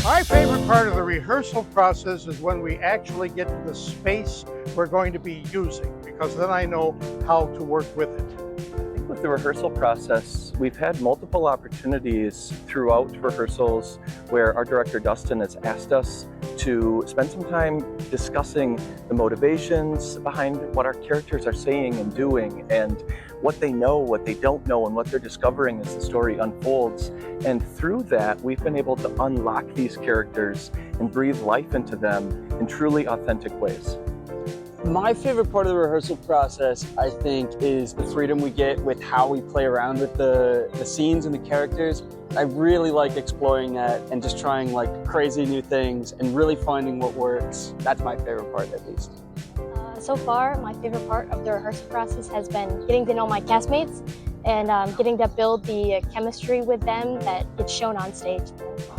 My favorite part of the rehearsal process is when we actually get to the space we're going to be using, because then I know how to work with it. I think with the rehearsal process, we've had multiple opportunities throughout rehearsals where our director Dustin has asked us to spend some time discussing the motivations behind what our characters are saying and doing, and what they know, what they don't know, and what they're discovering as the story unfolds. And through that, we've been able to unlock these characters and breathe life into them in truly authentic ways. My favorite part of the rehearsal process, I think, is the freedom we get with how we play around with the scenes and the characters. I really like exploring that and just trying like crazy new things and really finding what works. That's my favorite part, at least. So far, my favorite part of the rehearsal process has been getting to know my castmates and getting to build the chemistry with them that gets shown on stage.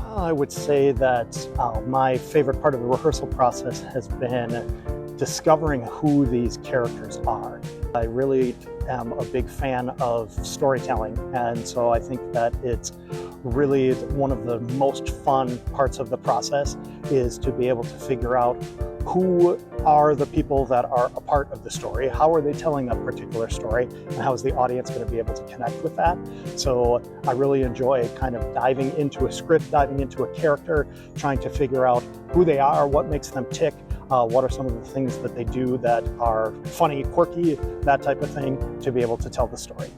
I would say that my favorite part of the rehearsal process has been discovering who these characters are. I really am a big fan of storytelling, and so I think that it's really one of the most fun parts of the process is to be able to figure out who are the people that are a part of the story, how are they telling that particular story, and how is the audience going to be able to connect with that. So I really enjoy kind of diving into a script, diving into a character, trying to figure out who they are, what makes them tick, what are some of the things that they do that are funny, quirky, that type of thing, to be able to tell the story.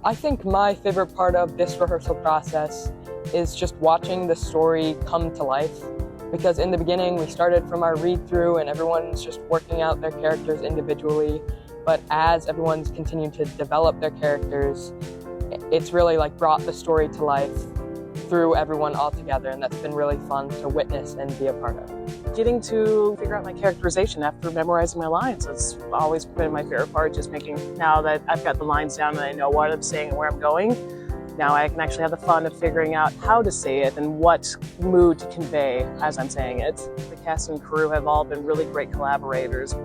I think my favorite part of this rehearsal process is just watching the story come to life. Because in the beginning, we started from our read-through and everyone's just working out their characters individually. But as everyone's continued to develop their characters, it's really like brought the story to life through everyone all together, and that's been really fun to witness and be a part of. Getting to figure out my characterization after memorizing my lines has always been my favorite part, just making, now that I've got the lines down and I know what I'm saying and where I'm going, now I can actually have the fun of figuring out how to say it and what mood to convey as I'm saying it. The cast and crew have all been really great collaborators.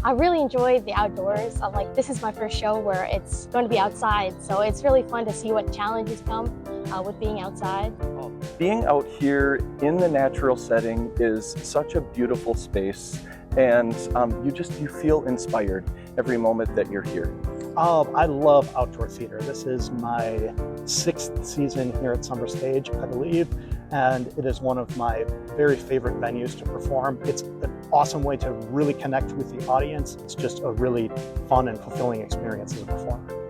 I really enjoyed the outdoors. This is my first show where it's going to be outside, so it's really fun to see what challenges come with being outside. Being out here in the natural setting is such a beautiful space, and you feel inspired every moment that you're here. I love outdoor theater. This is my 6th season here at Summerstage, I believe, and it is one of my very favorite venues to perform. It's an awesome way to really connect with the audience. It's just a really fun and fulfilling experience as a performer.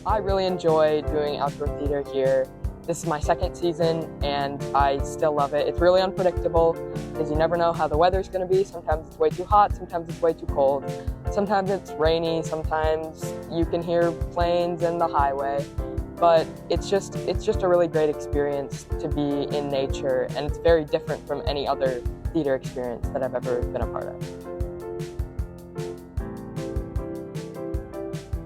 I really enjoy doing outdoor theater here. This is my 2nd season and I still love it. It's really unpredictable because you never know how the weather's going to be. Sometimes it's way too hot, sometimes it's way too cold. Sometimes it's rainy, sometimes you can hear planes in the highway. But it's just a really great experience to be in nature, and it's very different from any other theater experience that I've ever been a part of.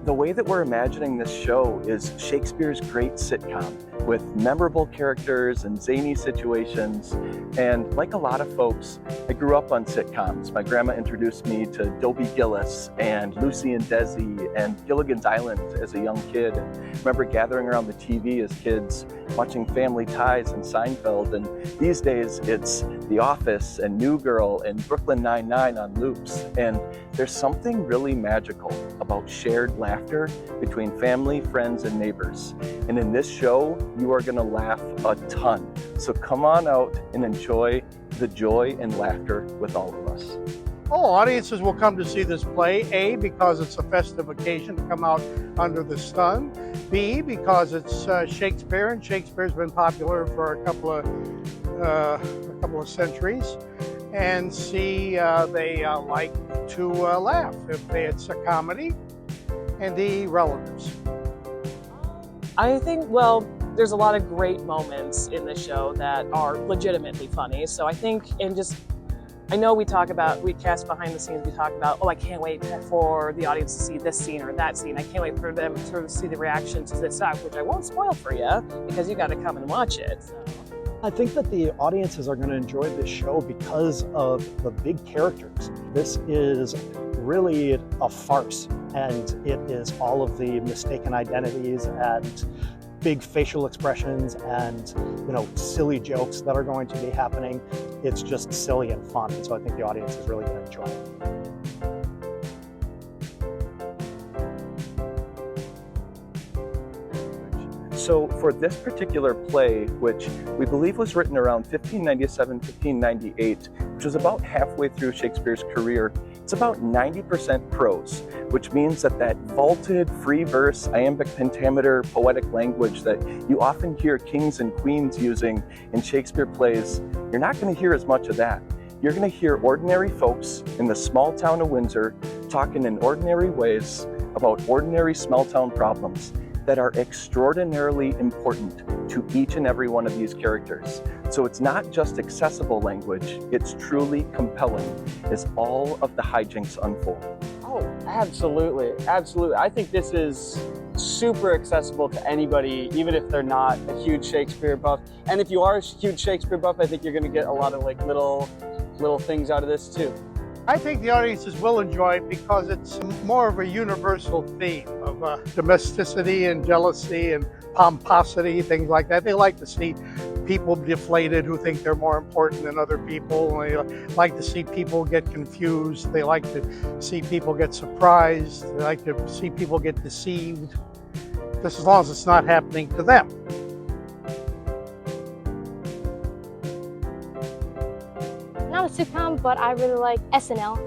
The way that we're imagining this show is Shakespeare's great sitcom with memorable characters and zany situations. And like a lot of folks, I grew up on sitcoms. My grandma introduced me to Dobie Gillis and Lucy and Desi and Gilligan's Island as a young kid. And I remember gathering around the TV as kids, watching Family Ties and Seinfeld. And these days it's The Office and New Girl and Brooklyn Nine-Nine on loops. And there's something really magical about shared laughter between family, friends, and neighbors. And in this show, you are gonna laugh a ton. So come on out and enjoy the joy and laughter with all of us. Audiences will come to see this play, A, because it's a festive occasion to come out under the sun, B, because it's Shakespeare, and Shakespeare's been popular for a couple of centuries, and C, they like to laugh if it's a comedy, and D, relatives. I think, well, there's a lot of great moments in the show that are legitimately funny. So I think, I know we cast behind the scenes, we talk about, I can't wait for the audience to see this scene or that scene. I can't wait for them to see the reaction to this act, which I won't spoil for you because you got to come and watch it. So. I think that the audiences are going to enjoy this show because of the big characters. This is really a farce, and it is all of the mistaken identities and big facial expressions and, you know, silly jokes that are going to be happening. It's just silly and fun, and so I think the audience is really going to enjoy it. So for this particular play, which we believe was written around 1597, 1598, which was about halfway through Shakespeare's career, it's about 90% prose, which means that vaulted, free verse, iambic pentameter, poetic language that you often hear kings and queens using in Shakespeare plays, you're not going to hear as much of that. You're going to hear ordinary folks in the small town of Windsor talking in ordinary ways about ordinary small town problems that are extraordinarily important to each and every one of these characters. So it's not just accessible language, it's truly compelling as all of the hijinks unfold. Oh, absolutely, absolutely. I think this is super accessible to anybody, even if they're not a huge Shakespeare buff. And if you are a huge Shakespeare buff, I think you're gonna get a lot of like little things out of this too. I think the audiences will enjoy it because it's more of a universal theme of domesticity and jealousy and pomposity, things like that. They like to see people deflated who think they're more important than other people. They like to see people get confused. They like to see people get surprised. They like to see people get deceived, just as long as it's not happening to them. Not a sitcom, but I really like SNL.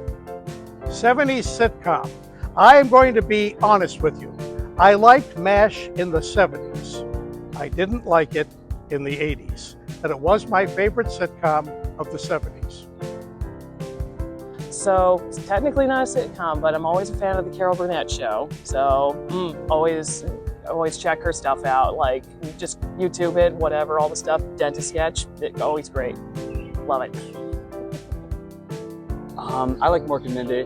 70s sitcom. I am going to be honest with you. I liked MASH in the 70s. I didn't like it in the 80s. And it was my favorite sitcom of the 70s. So it's technically not a sitcom, but I'm always a fan of the Carol Burnett show. So always check her stuff out. Like just YouTube it, whatever, all the stuff. Dentist Sketch, always great. Love it. I like Mork and Mindy.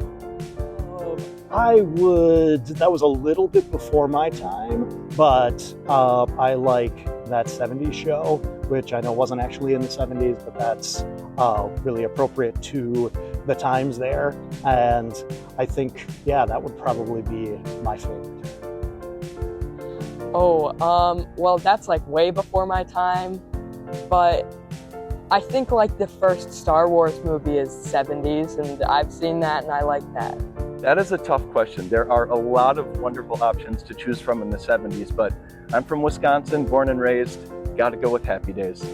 That was a little bit before my time, but I like That 70s Show, which I know wasn't actually in the 70s, but that's really appropriate to the times there. And I think, yeah, that would probably be my favorite. Oh, well, that's like way before my time, but I think like the first Star Wars movie is 70s, and I've seen that and I like that. That is a tough question. There are a lot of wonderful options to choose from in the 70s, but I'm from Wisconsin, born and raised, gotta go with Happy Days.